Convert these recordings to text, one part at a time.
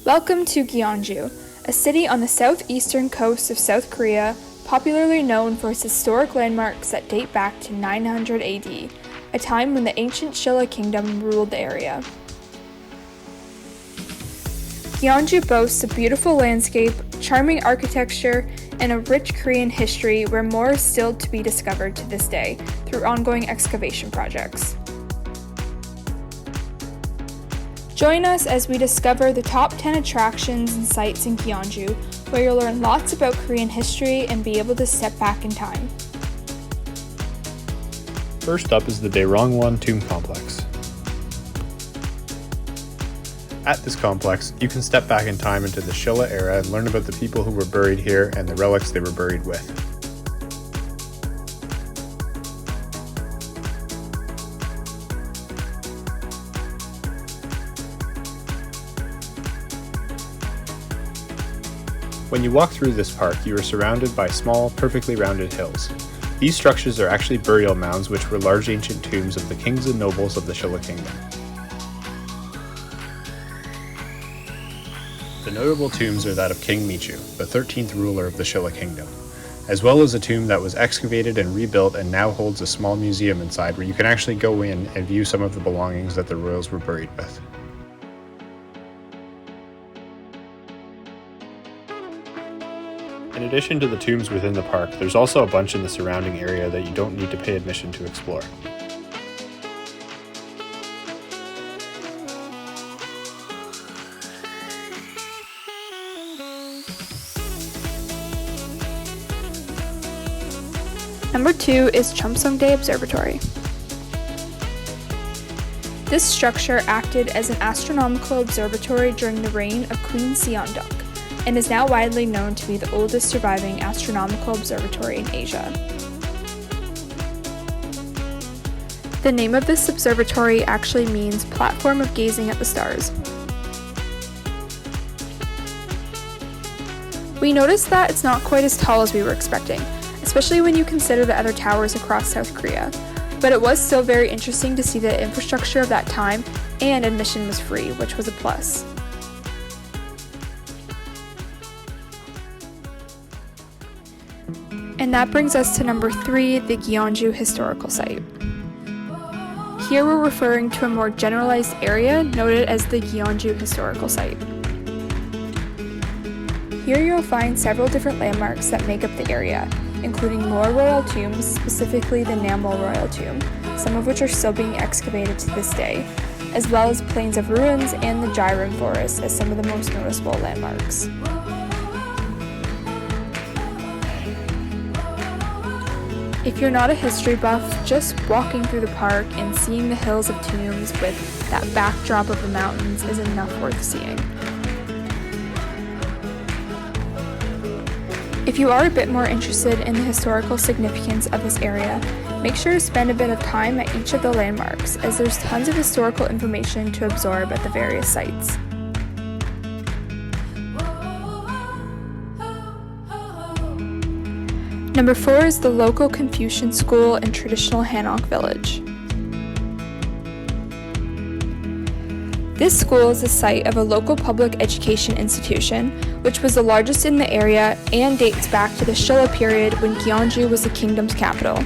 Welcome to Gyeongju, a city on the southeastern coast of South Korea, popularly known for its historic landmarks that date back to 900 AD, a time when the ancient Silla kingdom ruled the area. Gyeongju boasts a beautiful landscape, charming architecture, and a rich Korean history where more is still to be discovered to this day through ongoing excavation projects. Join us as we discover the top 10 attractions and sites in Gyeongju, where you'll learn lots about Korean history and be able to step back in time. First up is the Daereungwon tomb complex. At this complex, you can step back in time into the Silla era and learn about the people who were buried here and the relics they were buried with. When you walk through this park, you are surrounded by small, perfectly rounded hills. These structures are actually burial mounds, which were large ancient tombs of the kings and nobles of the Silla kingdom. The notable tombs are that of King Michu, the 13th ruler of the Silla kingdom, as well as a tomb that was excavated and rebuilt and now holds a small museum inside where you can actually go in and view some of the belongings that the royals were buried with. In addition to the tombs within the park, there's also a bunch in the surrounding area that you don't need to pay admission to explore. Number 2 is Cheomseongdae Observatory. This structure acted as an astronomical observatory during the reign of Queen Cheomseongdae, and is now widely known to be the oldest surviving astronomical observatory in Asia. The name of this observatory actually means platform of gazing at the stars. We noticed that it's not quite as tall as we were expecting, especially when you consider the other towers across South Korea, but it was still very interesting to see the infrastructure of that time, and admission was free, which was a plus. And that brings us to number 3, the Gyeongju Historical Site. Here we're referring to a more generalized area noted as the Gyeongju Historical Site. Here you'll find several different landmarks that make up the area, including more royal tombs, specifically the Namwol Royal Tomb, some of which are still being excavated to this day, as well as plains of ruins and the Daereungwon forest as some of the most noticeable landmarks. If you're not a history buff, just walking through the park and seeing the hills of tombs with that backdrop of the mountains is enough worth seeing. If you are a bit more interested in the historical significance of this area, make sure to spend a bit of time at each of the landmarks, as there's tons of historical information to absorb at the various sites. Number 4 is the local Confucian school and traditional Hanok village. This school is the site of a local public education institution, which was the largest in the area and dates back to the Silla period when Gyeongju was the kingdom's capital.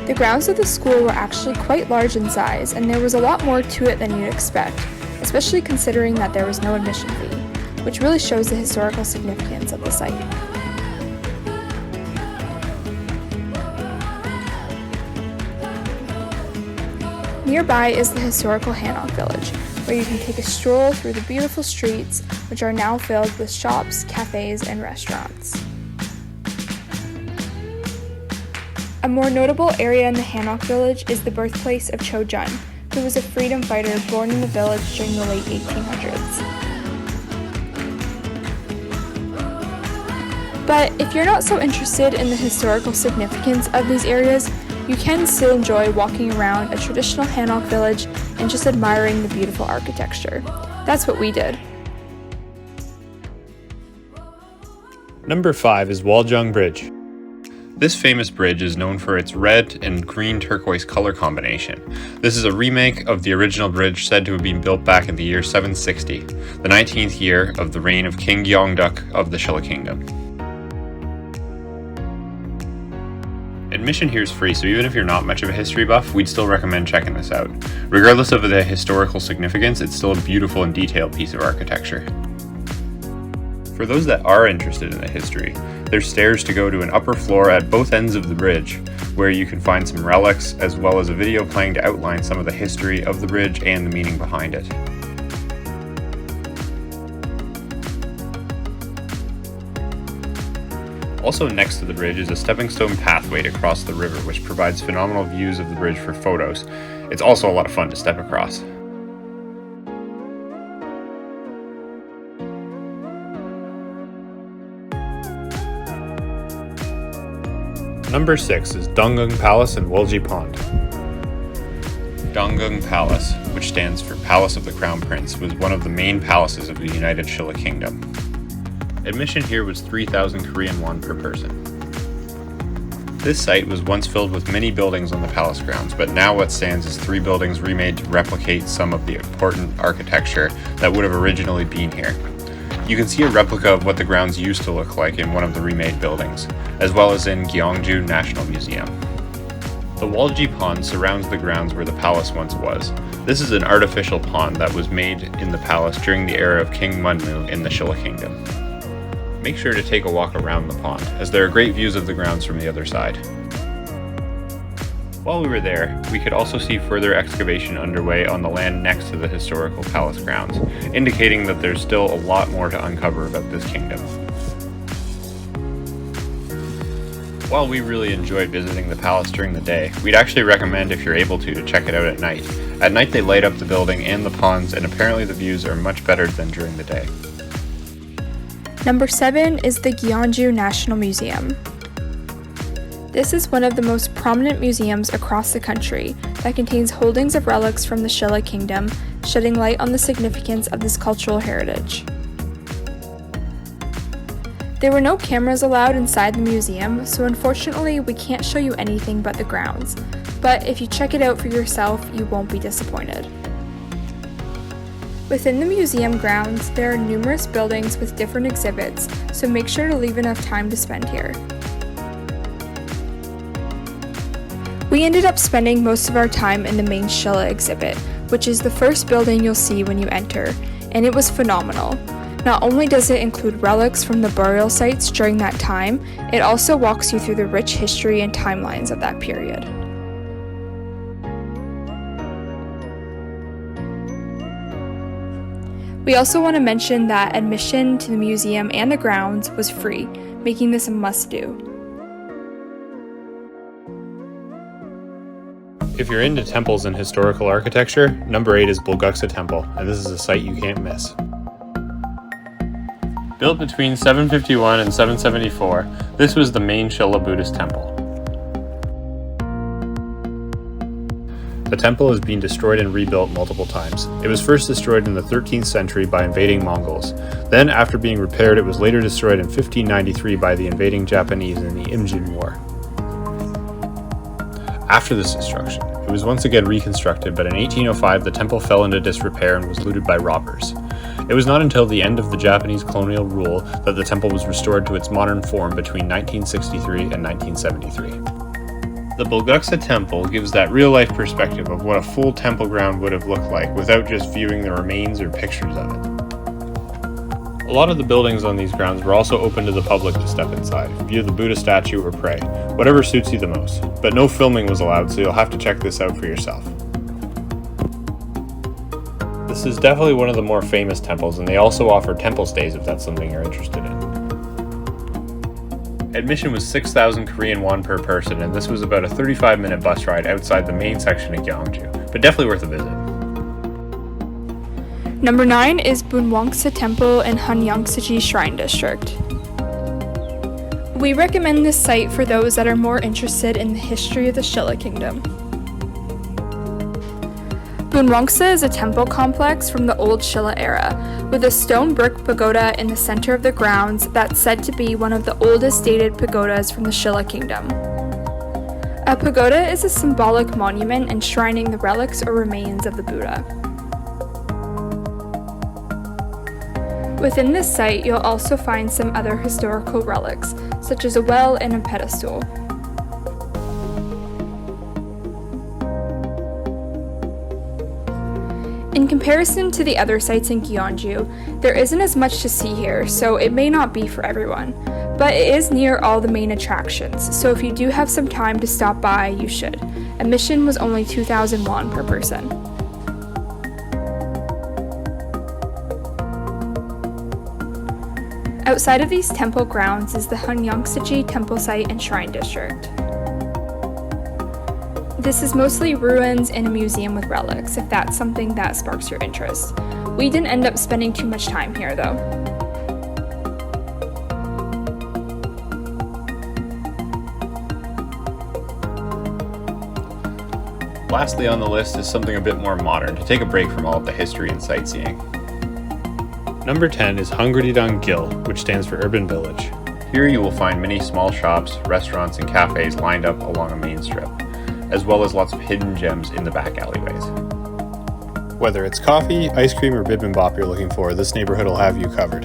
The grounds of the school were actually quite large in size, and there was a lot more to it than you'd expect, especially considering that there was no admission fee, which really shows the historical significance of the site. Nearby is the historical Hanok village, where you can take a stroll through the beautiful streets, which are now filled with shops, cafes, and restaurants. A more notable area in the Hanok village is the birthplace of Cheomseongdae, who was a freedom fighter born in the village during the late 1800s. But if you're not so interested in the historical significance of these areas, you can still enjoy walking around a traditional Hanok village and just admiring the beautiful architecture. That's what we did. Number 5 is Woljeonggyo Bridge. This famous bridge is known for its red and green turquoise color combination. This is a remake of the original bridge said to have been built back in the year 760, the 19th year of the reign of King Gyeongju of the Silla Kingdom. Admission here is free, so even if you're not much of a history buff, we'd still recommend checking this out. Regardless of the historical significance, it's still a beautiful and detailed piece of architecture. For those that are interested in the history, there's stairs to go to an upper floor at both ends of the bridge, where you can find some relics, as well as a video playing to outline some of the history of the bridge and the meaning behind it. Also next to the bridge is a stepping stone pathway to cross the river, which provides phenomenal views of the bridge for photos. It's also a lot of fun to step across. Number 6 is Daereungwon Palace in Woljeonggyo Pond. Daereungwon Palace, which stands for Palace of the Crown Prince, was one of the main palaces of the United Silla Kingdom. Admission here was 3,000 Korean won per person. This site was once filled with many buildings on the palace grounds, but now what stands is 3 buildings remade to replicate some of the important architecture that would have originally been here. You can see a replica of what the grounds used to look like in one of the remade buildings, as well as in Gyeongju National Museum. The Woljeonggyo Pond surrounds the grounds where the palace once was. This is an artificial pond that was made in the palace during the era of King Munmu in the Silla Kingdom. Make sure to take a walk around the pond, as there are great views of the grounds from the other side. While we were there, we could also see further excavation underway on the land next to the historical palace grounds, indicating that there's still a lot more to uncover about this kingdom. While we really enjoyed visiting the palace during the day, we'd actually recommend, if you're able to check it out at night. At night they light up the building and the ponds, and apparently the views are much better than during the day. Number 7 is the Gyeongju National Museum. This is one of the most prominent museums across the country that contains holdings of relics from the Silla Kingdom, shedding light on the significance of this cultural heritage. There were no cameras allowed inside the museum, so unfortunately we can't show you anything but the grounds, but if you check it out for yourself, you won't be disappointed. Within the museum grounds, there are numerous buildings with different exhibits, so make sure to leave enough time to spend here. We ended up spending most of our time in the main Silla exhibit, which is the first building you'll see when you enter, and it was phenomenal. Not only does it include relics from the burial sites during that time, it also walks you through the rich history and timelines of that period. We also want to mention that admission to the museum and the grounds was free, making this a must-do. If you're into temples and historical architecture, number 8 is Bulguksa Temple, and this is a site you can't miss. Built between 751 and 774, this was the main Silla Buddhist temple. The temple has been destroyed and rebuilt multiple times. It was first destroyed in the 13th century by invading Mongols. Then, after being repaired, it was later destroyed in 1593 by the invading Japanese in the Imjin War. After this destruction, it was once again reconstructed, but in 1805 the temple fell into disrepair and was looted by robbers. It was not until the end of the Japanese colonial rule that the temple was restored to its modern form between 1963 and 1973. The Bulguksa Temple gives that real-life perspective of what a full temple ground would have looked like without just viewing the remains or pictures of it. A lot of the buildings on these grounds were also open to the public to step inside, view the Buddha statue or pray, whatever suits you the most, but no filming was allowed, so you'll have to check this out for yourself. This is definitely one of the more famous temples, and they also offer temple stays if that's something you're interested in. Admission was 6,000 Korean won per person, and this was about a 35-minute bus ride outside the main section of Gyeongju, but definitely worth a visit. Number 9 is Bunwangsa Temple in Hanyeongsaji Shrine District. We recommend this site for those that are more interested in the history of the Silla Kingdom. Bunwangsa is a temple complex from the old Silla era, with a stone brick pagoda in the center of the grounds that's said to be one of the oldest dated pagodas from the Silla kingdom. A pagoda is a symbolic monument enshrining the relics or remains of the Buddha. Within this site, you'll also find some other historical relics, such as a well and a pedestal. In comparison to the other sites in Gyeongju, there isn't as much to see here, so it may not be for everyone, but it is near all the main attractions, so if you do have some time to stop by, you should. Admission was only 2,000 won per person. Outside of these temple grounds is the Hanok temple site and shrine district. This is mostly ruins and a museum with relics, if that's something that sparks your interest. We didn't end up spending too much time here, though. Lastly on the list is something a bit more modern, to take a break from all of the history and sightseeing. Number 10 is Gyeongju, which stands for Urban Village. Here you will find many small shops, restaurants, and cafes lined up along a main strip, as well as lots of hidden gems in the back alleyways. Whether it's coffee, ice cream, or bibimbap you're looking for, this neighborhood will have you covered.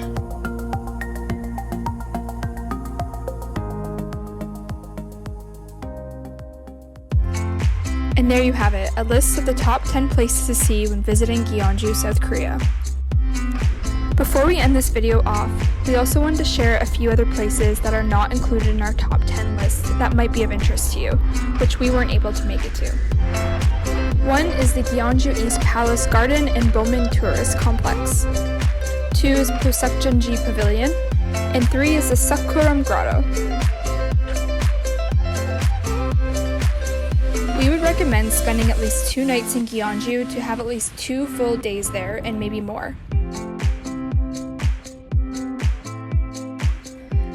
And there you have it, a list of the top 10 places to see when visiting Gyeongju, South Korea. Before we end this video off, we also wanted to share a few other places that are not included in our top 10 list that might be of interest to you, which we weren't able to make it to. One is the Gyeongju East Palace Garden and Bomin Tourist Complex. 2 is Pusakjeonji Pavilion, and 3 is the Sakkuram Grotto. We would recommend spending at least 2 nights in Gyeongju to have at least 2 full days there and maybe more.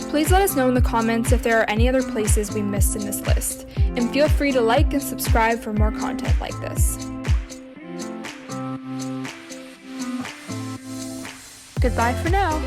Please let us know in the comments if there are any other places we missed in this list, and feel free to like and subscribe for more content like this. Goodbye for now!